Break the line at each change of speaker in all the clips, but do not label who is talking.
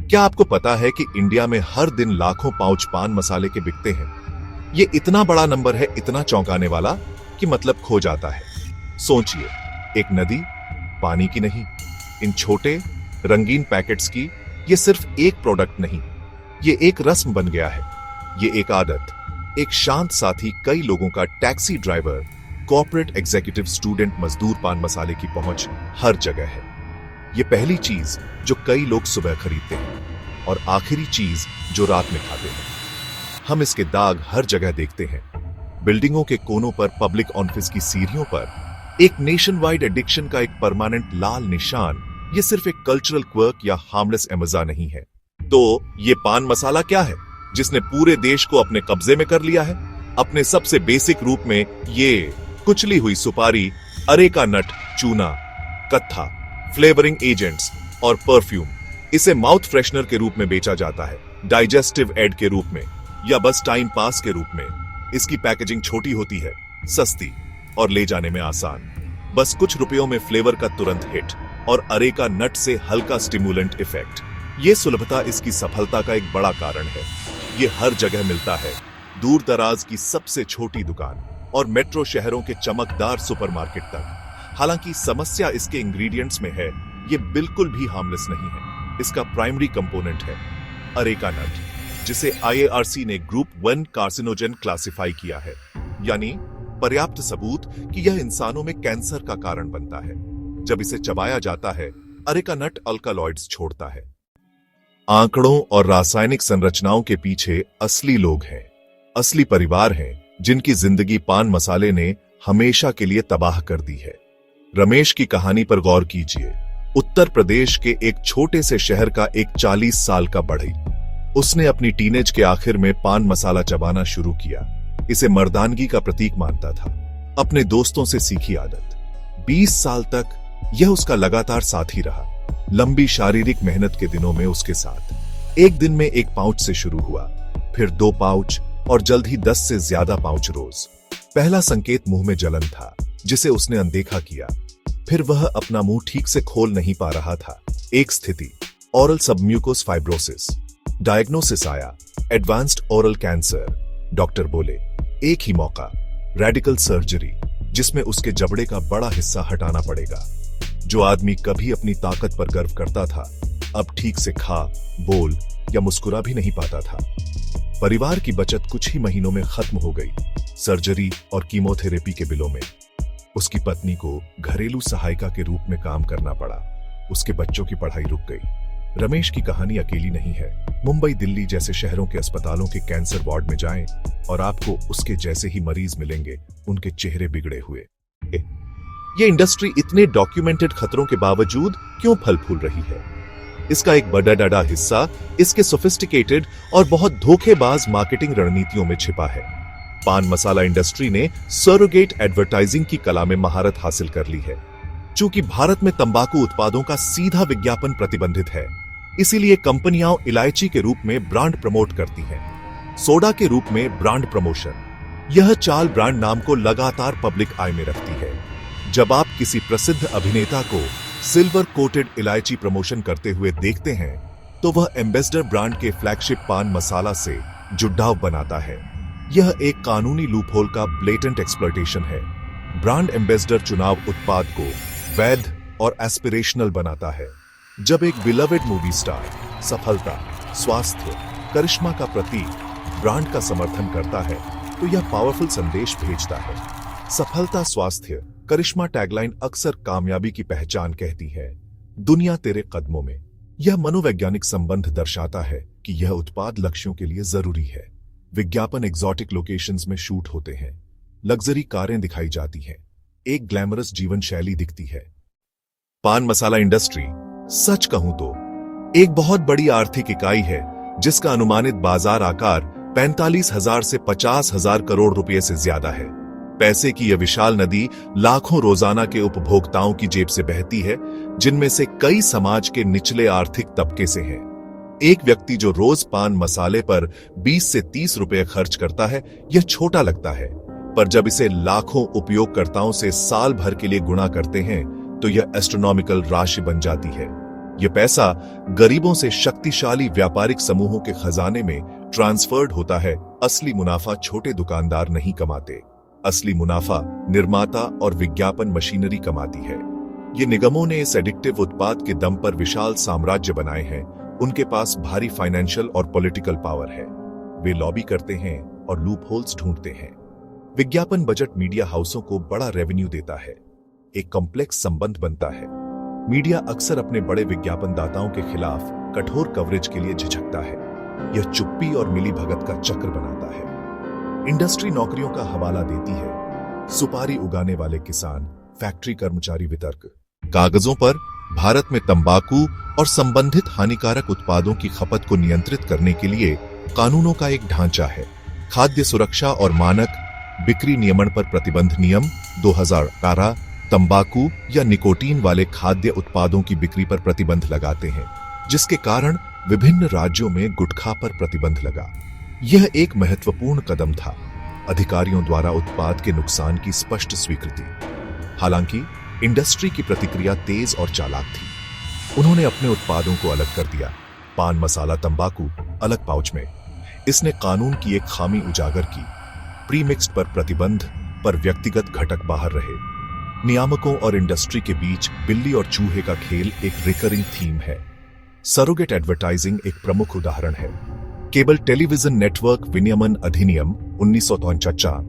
क्या आपको पता है कि इंडिया में हर दिन लाखों पाउच पान मसाले के बिकते हैं? ये इतना बड़ा नंबर है, इतना चौंकाने वाला कि मतलब खो जाता है। सोचिए, एक नदी, पानी की नहीं, इन छोटे रंगीन पैकेट्स की। ये सिर्फ एक प्रोडक्ट नहीं, ये एक रस्म बन गया है। ये एक आदत, एक शांत साथी, कई लोगों का, taxi driver, corporate executive, student, मजदूर, पान मसाले की पहुंच हर जगह है। ये पहली चीज जो कई लोग सुबह खरीदते हैं और आखिरी चीज जो रात में खाते हैं। हम इसके दाग हर जगह देखते हैं, बिल्डिंगों के कोनों पर, पब्लिक ऑफिस की सीढ़ियों पर। एक नेशन वाइड एडिक्शन का एक परमानेंट लाल निशान। ये सिर्फ एक कल्चरल क्वर्क या हार्मलेस एमजा नहीं है। तो ये पान मसाला क्या है जिसने पूरे देश को अपने कब्जे में कर लिया है? अपने सबसे बेसिक रूप में ये कुचली हुई सुपारी, अरेका नट, चूना, कत्था, फ्लेवरिंग एजेंट्स और परफ्यूम। इसे माउथ फ्रेशनर के रूप में बेचा जाता है, डाइजेस्टिव एड के रूप में, या बस टाइम पास के रूप में। इसकी पैकेजिंग छोटी होती है, सस्ती और ले जाने में आसान। बस कुछ रुपयों में फ्लेवर का तुरंत हिट और अरेका नट से हल्का स्टिमुलेंट इफेक्ट। ये सुलभता इसकी सफलता का एक बड़ा कारण है। ये हर जगह मिलता है, दूर दराज की सबसे छोटी दुकान और मेट्रो शहरों के चमकदार सुपरमार्केट तक। हालांकि समस्या इसके इंग्रेडिएंट्स में है। ये बिल्कुल भी हार्मलेस नहीं है। इसका प्राइमरी कंपोनेंट है अरेका नट, जिसे IARC ने ग्रुप 1 कार्सिनोजेन क्लासिफाई किया है, यानी पर्याप्त सबूत कि यह इंसानों में कैंसर का कारण बनता है। जब इसे चबाया जाता है, अरेका नट अल्कालॉइड्स छोड़ता है। आंकड़ों और रासायनिक संरचनाओं के पीछे असली लोग हैं, असली परिवार हैं, जिनकी जिंदगी पान मसाले ने हमेशा के लिए तबाह कर दी है। रमेश की कहानी पर गौर कीजिए। उत्तर प्रदेश के एक छोटे से शहर का एक 40 साल का बढ़ई। उसने अपनी टीनेज के आखिर में पान मसाला चबाना शुरू किया। इसे मर्दानगी का प्रतीक मानता था, अपने दोस्तों से सीखी आदत। 20 साल तक यह उसका लगातार साथी रहा। लंबी शारीरिक मेहनत के दिनों में उसके साथ। एक दिन में 1 पाउच से शुरू हुआ, फिर 2 पाउच और जल्द ही 10 से ज्यादा पाउच रोज। पहला संकेत मुंह में जलन था, जिसे उसने अनदेखा किया। फिर वह अपना मुंह ठीक से खोल नहीं पा रहा था। एक स्थिति, ओरल सबम्यूकोस फाइब्रोसिस। डायग्नोसिस आया, एडवांस्ड ओरल कैंसर। डॉक्टर बोले, एक ही मौका, रेडिकल सर्जरी, जिसमें उसके जबड़े का बड़ा हिस्सा हटाना पड़ेगा। जो आदमी कभी अपनी ताकत पर गर्व करता था, अब ठीक से खा, बोल या मुस्कुरा भी नहीं पाता था। परिवार की बचत कुछ ही महीनों में खत्म हो गई, सर्जरी और कीमोथेरेपी के बिलों में। उसकी पत्नी को घरेलू सहायिका के रूप में काम करना पड़ा। उसके बच्चों की पढ़ाई रुक गई। रमेश की कहानी अकेली नहीं है। मुंबई, दिल्ली जैसे शहरों के अस्पतालों के कैंसर वार्ड में जाएं और आपको उसके जैसे ही मरीज मिलेंगे, उनके चेहरे बिगड़े हुए। ये इंडस्ट्री इतने डॉक्यूमेंटेड खतरों के बावजूद क्यों फल फूल रही है? इसका एक बड़ा हिस्सा इसके सोफिस्टिकेटेड और बहुत धोखेबाज मार्केटिंग रणनीतियों में छिपा है। पान मसाला इंडस्ट्री ने सरोगेट एडवर्टाइजिंग की कला में महारत हासिल कर ली है। चूंकि भारत में तंबाकू उत्पादों का सीधा विज्ञापन प्रतिबंधित है, इसीलिए कंपनियां इलायची के रूप में ब्रांड प्रमोट करती हैं, सोडा के रूप में ब्रांड प्रमोशन। यह चाल ब्रांड नाम को लगातार पब्लिक आई में रखती है। जब आप किसी प्रसिद्ध अभिनेता को सिल्वर कोटेड इलायची प्रमोशन करते हुए देखते हैं, तो वह एम्बेसडर ब्रांड के फ्लैगशिप पान मसाला से जुड़ाव बनाता है। यह एक कानूनी लूपहोल का ब्लेटेंट एक्सप्लॉयटेशन है। ब्रांड एम्बेसडर चुनाव उत्पाद को वैध और एस्पिरेशनल बनाता है। जब एक बिलवेड मूवी स्टार सफलता, स्वास्थ्य, करिश्मा का प्रतीक ब्रांड का समर्थन करता है, तो यह पावरफुल संदेश भेजता है। सफलता, स्वास्थ्य, करिश्मा टैगलाइन अक्सर कामयाबी की पहचान कहती है। दुनिया तेरे कदमों में। यह मनोवैज्ञानिक संबंध दर्शाता है कि यह उत्पाद लक्ष्यों के लिए जरूरी है। विज्ञापन एग्जॉटिक लोकेशंस में शूट होते हैं, लग्जरी कारें दिखाई जाती हैं, एक ग्लैमरस जीवन शैली दिखती है। पान मसाला इंडस्ट्री, सच कहूं तो, एक बहुत बड़ी आर्थिक इकाई है, जिसका अनुमानित बाजार आकार 45,000 से 50,000 करोड़ रुपए से ज्यादा है। पैसे की यह विशाल नदी लाखों रोजाना के उपभोक्ताओं की जेब से बहती है, जिनमें से कई समाज के निचले आर्थिक तबके से हैं। एक व्यक्ति जो रोज पान मसाले पर 20 से 30 रुपए खर्च करता है, यह छोटा लगता है, पर जब इसे लाखों उपयोगकर्ताओं से साल भर के लिए गुणा करते हैं, तो यह एस्ट्रोनॉमिकल राशि बन जाती है। यह पैसा गरीबों से शक्तिशाली व्यापारिक समूहों के खजाने में ट्रांसफर्ड होता है। असली मुनाफा छोटे दुकानदार नहीं कमाते, असली मुनाफा निर्माता और विज्ञापन मशीनरी कमाती है। ये निगमों ने इस एडिक्टिव उत्पाद के दम पर विशाल साम्राज्य बनाए हैं। उनके पास भारी फाइनेंशियल और पॉलिटिकल पावर है। वे लॉबी करते हैं और लूप होल्स ढूंढते हैं। विज्ञापन बजट मीडिया हाउसों को बड़ा रेवेन्यू देता है। एक कॉम्प्लेक्स संबंध बनता है। मीडिया अक्सर अपने बड़े विज्ञापनदाताओं के खिलाफ कठोर कवरेज के लिए झिझकता है। यह चुप्पी और मिलीभगत का चक्र बनाता है। इंडस्ट्री नौकरियों का हवाला देती है। सुपारी उगाने वाले किसान, फैक्ट्री कर्मचारी, वितरक। कागजों पर भारत में तंबाकू और संबंधित हानिकारक उत्पादों की खपत को नियंत्रित करने के लिए कानूनों का एक ढांचा है। खाद्य सुरक्षा और मानक बिक्री नियमन पर प्रतिबंध नियम 2018 तंबाकू या निकोटीन वाले खाद्य उत्पादों की बिक्री पर प्रतिबंध लगाते हैं, जिसके कारण विभिन्न राज्यों में गुटखा पर प्रतिबंध लगा। यह एक महत्वपूर्ण कदम था। अधिकारियों द्वारा उत्पाद के नुकसान की स्पष्ट स्वीकृति। हालांकि इंडस्ट्री की प्रतिक्रिया तेज और चालाक थी। उन्होंने अपने उत्पादों को अलग कर दिया। पान मसाला तंबाकू अलग पाउच में। इसने कानून की एक खामी उजागर की। प्रीमिक्स्ड पर प्रतिबंध, पर व्यक्तिगत घटक बाहर रहे। नियामकों और इंडस्ट्री के बीच बिल्ली और चूहे का खेल एक रिकरिंग थीम है। सरोगेट एडवर्टाइजिंग एक प्रमुख उदाहरण है। केबल टेलीविजन नेटवर्क विनियमन अधिनियम 1953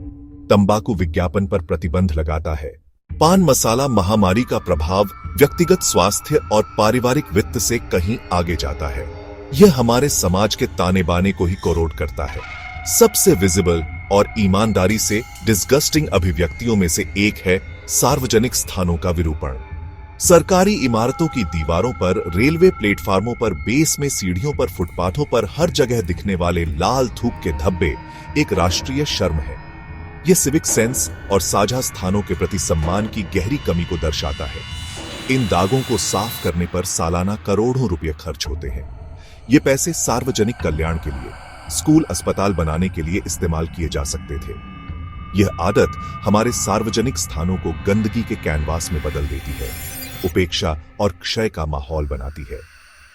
तंबाकू विज्ञापन पर प्रतिबंध लगाता है। पान मसाला महामारी का प्रभाव व्यक्तिगत स्वास्थ्य और पारिवारिक वित्त से कहीं आगे जाता है। यह हमारे समाज के ताने बाने को ही कोरोड करता है। सबसे विजिबल और ईमानदारी से डिस्गस्टिंग अभिव्यक्तियों में से एक है सार्वजनिक स्थानों का विरूपण। सरकारी इमारतों की दीवारों पर, रेलवे प्लेटफार्मों पर, बेस में, सीढ़ियों पर, फुटपाथों पर हर जगह दिखने वाले लाल थूक के धब्बे एक राष्ट्रीय शर्म है। यह सिविक सेंस और साझा स्थानों के प्रति सम्मान की गहरी कमी को दर्शाता है। इन दागों को साफ करने पर सालाना करोड़ों रुपए खर्च होते हैं। ये पैसे सार्वजनिक कल्याण के लिए, स्कूल, अस्पताल बनाने के लिए इस्तेमाल किए जा सकते थे। यह आदत हमारे सार्वजनिक स्थानों को गंदगी के कैनवास में बदल देती है, उपेक्षा और क्षय का माहौल बनाती है।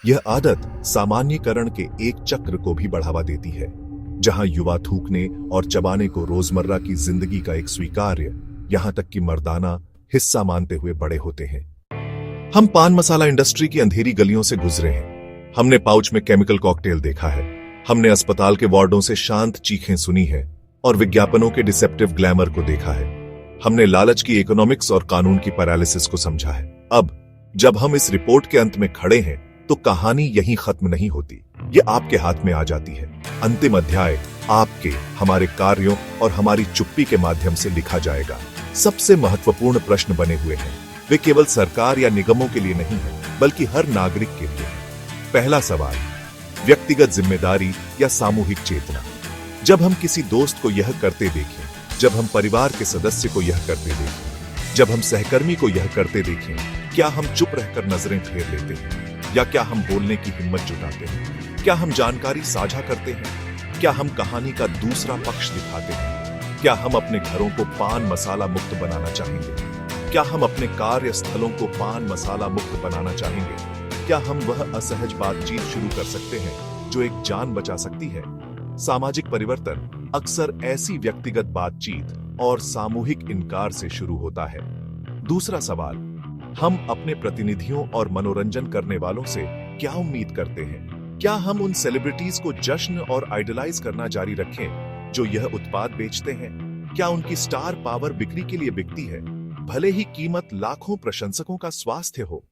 यह आदत सामान्यीकरण के एक चक्र को भी बढ़ावा देती है, जहां युवा थूकने और चबाने को रोजमर्रा की जिंदगी का एक स्वीकार्य, यहां तक कि मर्दाना हिस्सा मानते हुए बड़े होते हैं। हम पान मसाला इंडस्ट्री की अंधेरी गलियों से गुजरे हैं। हमने पाउच में केमिकल कॉकटेल देखा है। हमने अस्पताल के वार्डों से शांत चीखें सुनी है और विज्ञापनों के डिसेप्टिव ग्लैमर को देखा है। हमने लालच की इकोनॉमिक्स और कानून की पैरालिसिस को समझा है। अब जब हम इस रिपोर्ट के अंत में खड़े हैं तो कहानी यहीं खत्म नहीं होती। ये आपके हाथ में आ जाती है। अंतिम अध्याय आपके, हमारे कार्यों और हमारी चुप्पी के माध्यम से लिखा जाएगा। सबसे महत्वपूर्ण प्रश्न बने हुए हैं। वे केवल सरकार या निगमों के लिए नहीं है, बल्कि हर नागरिक के लिए। पहला सवाल, व्यक्तिगत जिम्मेदारी या सामूहिक चेतना। जब हम किसी दोस्त को यह करते देखें, जब हम परिवार के सदस्य को यह करते देखें, जब हम सहकर्मी को यह करते देखें, क्या हम चुप रहकर नजरें फेर लेते हैं या क्या हम बोलने की हिम्मत जुटाते हैं? क्या हम जानकारी साझा करते हैं? क्या हम कहानी का दूसरा पक्ष दिखाते हैं? क्या हम अपने घरों को पान मसाला मुक्त बनाना चाहेंगे? क्या हम अपने कार्यस्थलों को पान मसाला मुक्त बनाना चाहेंगे? क्या हम वह असहज बातचीत शुरू कर सकते हैं जो एक जान बचा सकती है? सामाजिक परिवर्तन अक्सर ऐसी व्यक्तिगत बातचीत और सामूहिक इनकार से शुरू होता है। दूसरा सवाल, हम अपने प्रतिनिधियों और मनोरंजन करने वालों से क्या उम्मीद करते हैं? क्या हम उन सेलिब्रिटीज को जश्न और आइडलाइज करना जारी रखें जो यह उत्पाद बेचते हैं? क्या उनकी स्टार पावर बिक्री के लिए बिकती है, भले ही कीमत लाखों प्रशंसकों का स्वास्थ्य हो?